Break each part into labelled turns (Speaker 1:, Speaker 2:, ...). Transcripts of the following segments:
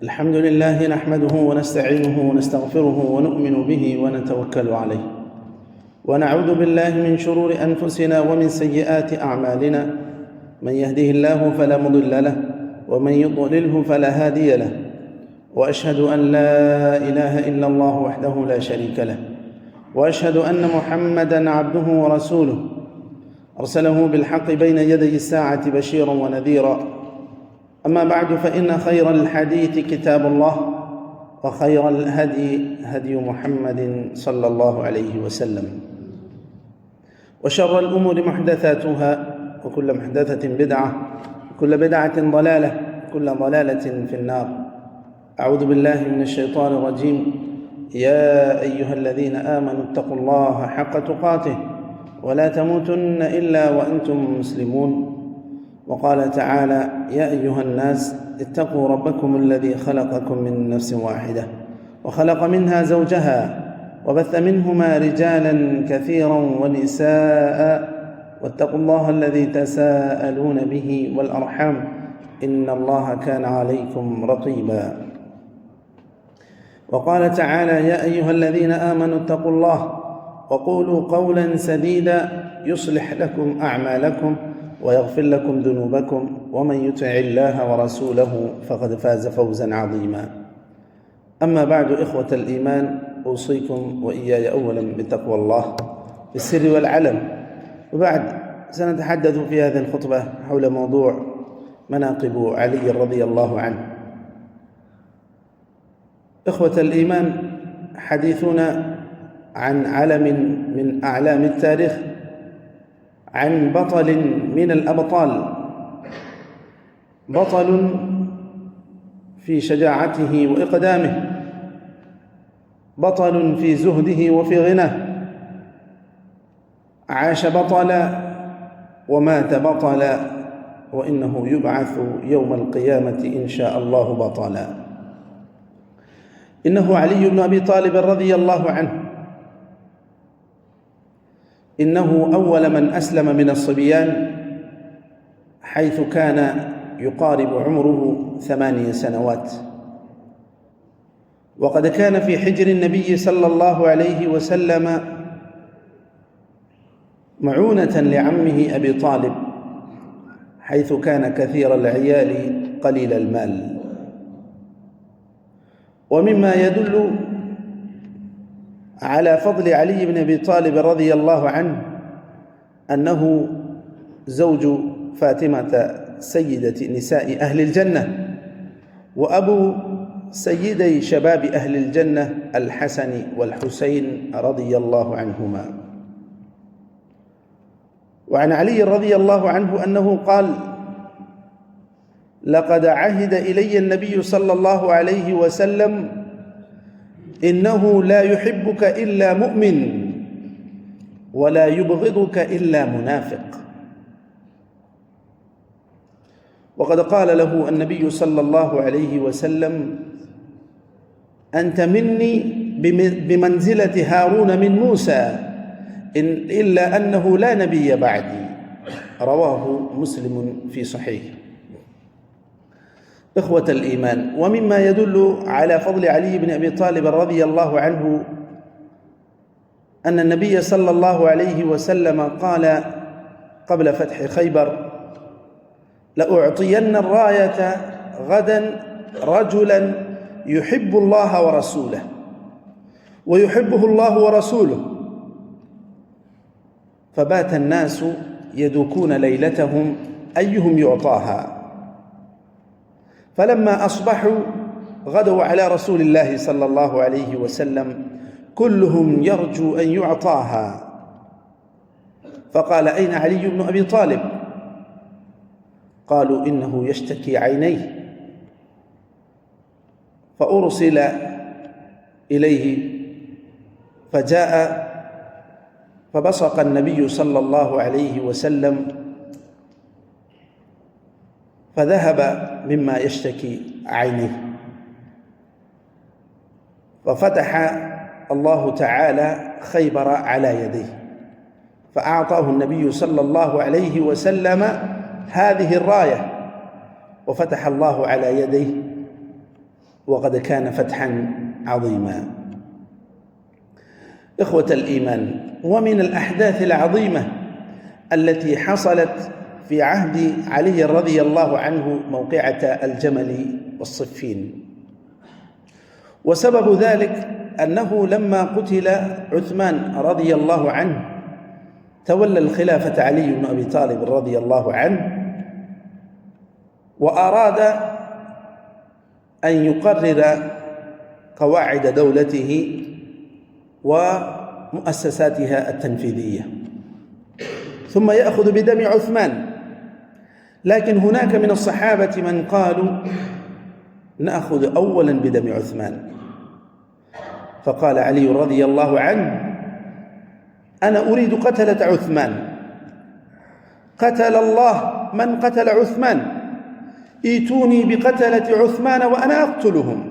Speaker 1: الحمد لله نحمده ونستعينه ونستغفره ونؤمن به ونتوكل عليه، ونعوذ بالله من شرور أنفسنا ومن سيئات أعمالنا. من يهده الله فلا مضل له، ومن يضلله فلا هادي له، وأشهد أن لا إله إلا الله وحده لا شريك له، وأشهد أن محمدًا عبده ورسوله أرسله بالحق بين يدي الساعة بشيرا ونذيرا. أما بعد، فإن خير الحديث كتاب الله، وخير الهدي هدي محمد صلى الله عليه وسلم، وشر الأمور محدثاتها، وكل محدثة بدعة، وكل بدعة ضلالة، وكل ضلالة في النار. أعوذ بالله من الشيطان الرجيم. يا أيها الذين آمنوا اتقوا الله حق تقاته ولا تموتن إلا وأنتم مسلمون. وقال تعالى: يا أيها الناس اتقوا ربكم الذي خلقكم من نفس واحدة وخلق منها زوجها وبث منهما رجالا كثيرا ونساء، واتقوا الله الذي تساءلون به والأرحام، إن الله كان عليكم رقيبا. وقال تعالى: يا أيها الذين آمنوا اتقوا الله وقولوا قولا سديدا يصلح لكم أعمالكم ويغفر لكم ذنوبكم، ومن يطع الله ورسوله فقد فاز فوزا عظيما. أما بعد، إخوة الإيمان، أوصيكم وإياي أولا بتقوى الله في السر والعلم. وبعد، سنتحدث في هذه الخطبة حول موضوع مناقب علي رضي الله عنه. إخوة الإيمان، حديثنا عن علم من أعلام التاريخ، عن بطل من الأبطال، بطل في شجاعته وإقدامه، بطل في زهده وفي غناه، عاش بطلا ومات بطلا، وإنه يبعث يوم القيامة إن شاء الله بطلا. إنه علي بن أبي طالب رضي الله عنه. إنه أول من أسلم من الصبيان، حيث كان يقارب عمره 8 سنوات، وقد كان في حجر النبي صلى الله عليه وسلم معونة لعمه أبي طالب، حيث كان كثير العيال قليل المال. ومما يدل على فضل علي بن أبي طالب رضي الله عنه أنه زوج فاطمة سيدة نساء أهل الجنة، وأبو سيدي شباب أهل الجنة الحسن والحسين رضي الله عنهما. وعن علي رضي الله عنه أنه قال: لقد عهد إلي النبي صلى الله عليه وسلم إنه لا يحبك إلا مؤمن ولا يبغضك إلا منافق. وقد قال له النبي صلى الله عليه وسلم: أنت مني بمنزلة هارون من موسى، إلا أنه لا نبي بعدي. رواه مسلم في صحيحه. إخوة الإيمان، ومما يدل على فضل علي بن أبي طالب رضي الله عنه أن النبي صلى الله عليه وسلم قال قبل فتح خيبر: لأعطين الراية غدا رجلا يحب الله ورسوله ويحبه الله ورسوله. فبات الناس يدوكون ليلتهم أيهم يعطاها، فلما أصبحوا غدوا على رسول الله صلى الله عليه وسلم كلهم يرجو أن يعطاها. فقال: أين علي بن أبي طالب؟ قالوا: إنه يشتكي عينيه. فأرسل إليه، فجاء فبصق النبي صلى الله عليه وسلم، فذهب مما يشتكي عينيه. وفتح الله تعالى خيبر على يديه، فأعطاه النبي صلى الله عليه وسلم هذه الراية، وفتح الله على يديه وقد كان فتحا عظيما. إخوة الإيمان، ومن الأحداث العظيمة التي حصلت في عهد علي رضي الله عنه موقعة الجمل والصفين، وسبب ذلك أنه لما قتل عثمان رضي الله عنه تولى الخلافة علي بن أبي طالب رضي الله عنه، وأراد أن يقرر قواعد دولته ومؤسساتها التنفيذية، ثم يأخذ بدم عثمان. لكن هناك من الصحابة من قالوا نأخذ أولا بدم عثمان، فقال علي رضي الله عنه أنا أريد قتلة عثمان، قتل الله من قتل عثمان، ائتوني بقتلة عثمان وأنا أقتلهم،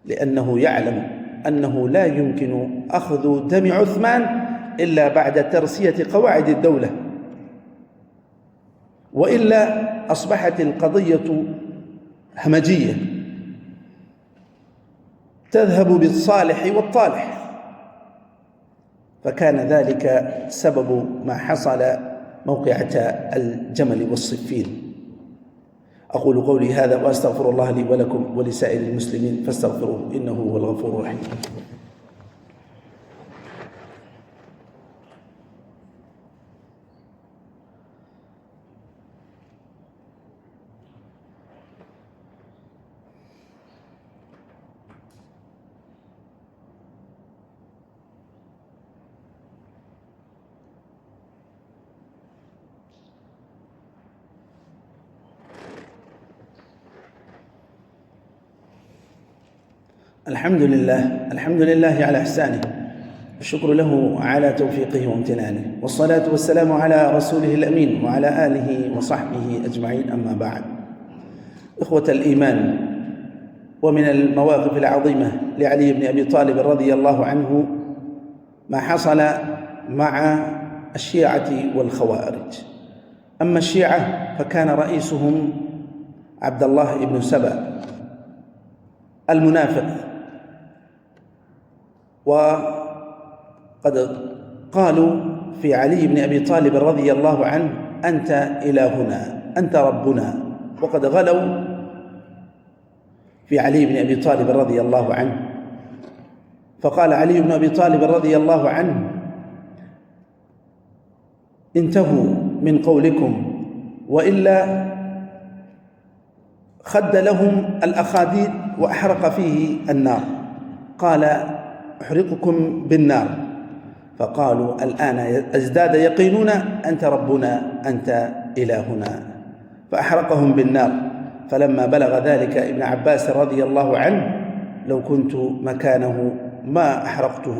Speaker 1: لأنه يعلم أنه لا يمكن أخذ دم عثمان إلا بعد ترسية قواعد الدولة، وإلا أصبحت القضية همجية تذهب بالصالح والطالح. فكان ذلك سبب ما حصل موقعة الجمل والصفين. أقول قولي هذا وأستغفر الله لي ولكم ولسائر المسلمين فاستغفروه إنه هو الغفور الرحيم. الحمد لله على إحسانه، الشكر له على توفيقه وامتنانه، والصلاة والسلام على رسوله الأمين وعلى آله وصحبه أجمعين. أما بعد، إخوة الإيمان، ومن المواقف العظيمة لعلي بن أبي طالب رضي الله عنه ما حصل مع الشيعة والخوارج. أما الشيعة فكان رئيسهم عبد الله بن سبأ المنافق، وقد قالوا في علي بن أبي طالب رضي الله عنه أنت إلهنا، أنت ربنا، وقد غلوا في علي بن أبي طالب رضي الله عنه. فقال علي بن أبي طالب رضي الله عنه انتهوا من قولكم وإلا خد لهم الأخاديد وأحرق فيه النار، قال أحرقكم بالنار. فقالوا الآن ازداد يقيننا أنت ربنا أنت إلهنا، فأحرقهم بالنار. فلما بلغ ذلك ابن عباس رضي الله عنه لو كنت مكانه ما أحرقته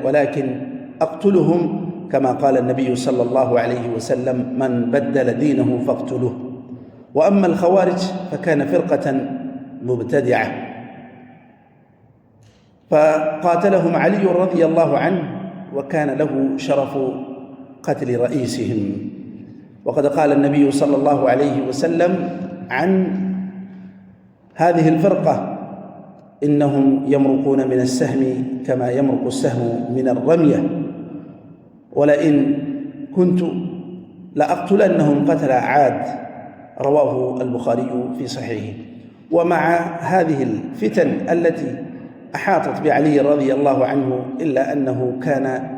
Speaker 1: ولكن أقتلهم، كما قال النبي صلى الله عليه وسلم من بدل دينه فاقتلوه. وأما الخوارج فكان فرقة مبتدعة، فقاتلهم علي رضي الله عنه، وكان له شرف قتل رئيسهم. وقد قال النبي صلى الله عليه وسلم عن هذه الفرقة إنهم يمرقون من السهم كما يمرق السهم من الرمية، ولئن كنت لأقتلنهم قتل عاد، رواه البخاري في صحيحه. ومع هذه الفتن التي أحاطت بعلي رضي الله عنه إلا أنه كان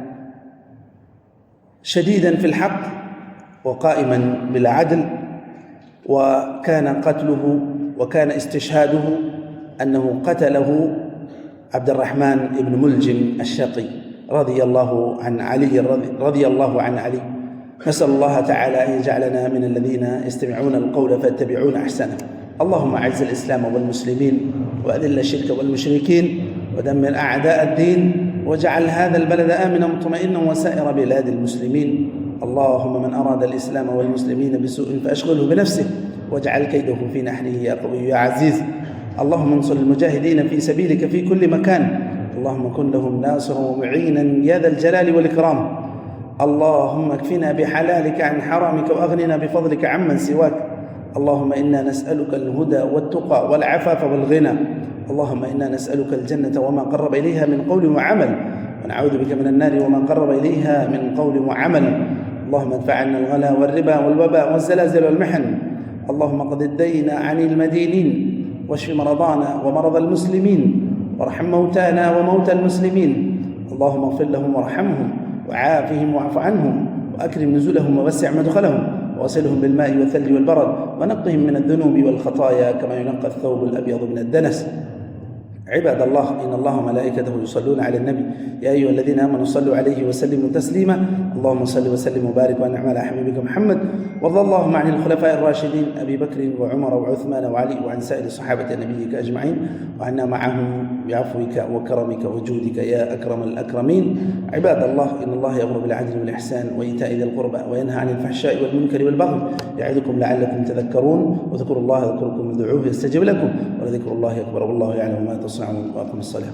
Speaker 1: شديدا في الحق وقائما بالعدل، وكان قتله وكان استشهاده أنه قتله عبد الرحمن بن ملجم الشقي رضي الله عن علي. نسأل الله تعالى أن يجعلنا من الذين يستمعون القول فيتبعون أحسنه. اللهم أعز الإسلام والمسلمين، وأذل الشرك والمشركين، ودمر أعداء الدين، واجعل هذا البلد آمنا مطمئنا وسائر بلاد المسلمين. اللهم من أراد الإسلام والمسلمين بسوء فأشغله بنفسه، واجعل كيده في نحره يا قوي يا عزيز. اللهم انصر المجاهدين في سبيلك في كل مكان، اللهم كن لهم ناصرا ومعينا يا ذا الجلال والإكرام. اللهم اكفنا بحلالك عن حرامك، وأغننا بفضلك عمن سواك. اللهم إنا نسألك الهدى والتقى والعفاف والغنى. اللهم إنا نسألك الجنة وما قرب إليها من قول وعمل، ونعوذ بك من النار وما قرب إليها من قول وعمل. اللهم ادفع عنا الغلا والربا والوباء والزلازل والمحن. اللهم قض الدين عن المدينين، واشف مرضانا ومرضى المسلمين، وارحم موتانا وموتى المسلمين. اللهم اغفر لهم وارحمهم وعافهم واعف عنهم، وأكرم نزلهم ووسع مدخلهم، وغسلهم بالماء والثلج والبرد، ونقهم من الذنوب والخطايا كما ينقى الثوب الأبيض من الدنس. عباد الله، إن الله وملائكته يصلون على النبي يا أيها الذين آمنوا صلوا عليه وسلموا تسليما. اللهم صل وسلم وبارك وأنعم على حبيبك محمد. وارض اللهم عن الخلفاء الراشدين أبي بكر وعمر وعثمان وعلي، وعن سائر صحابة نبيك أجمعين، وعنا معهم بعفوك وكرمك وجودك يا أكرم الأكرمين. عباد الله، إن الله يأمر بالعدل والإحسان وإيتاء ذي القربى وينهى عن الفحشاء والمنكر والبغي يعظكم لعلكم تذكرون. واذكروا الله يذكركم وادعوه يستجب لكم، ولذكر الله أكبر والله يعلم ما تصنعون. وأقم الصلاة.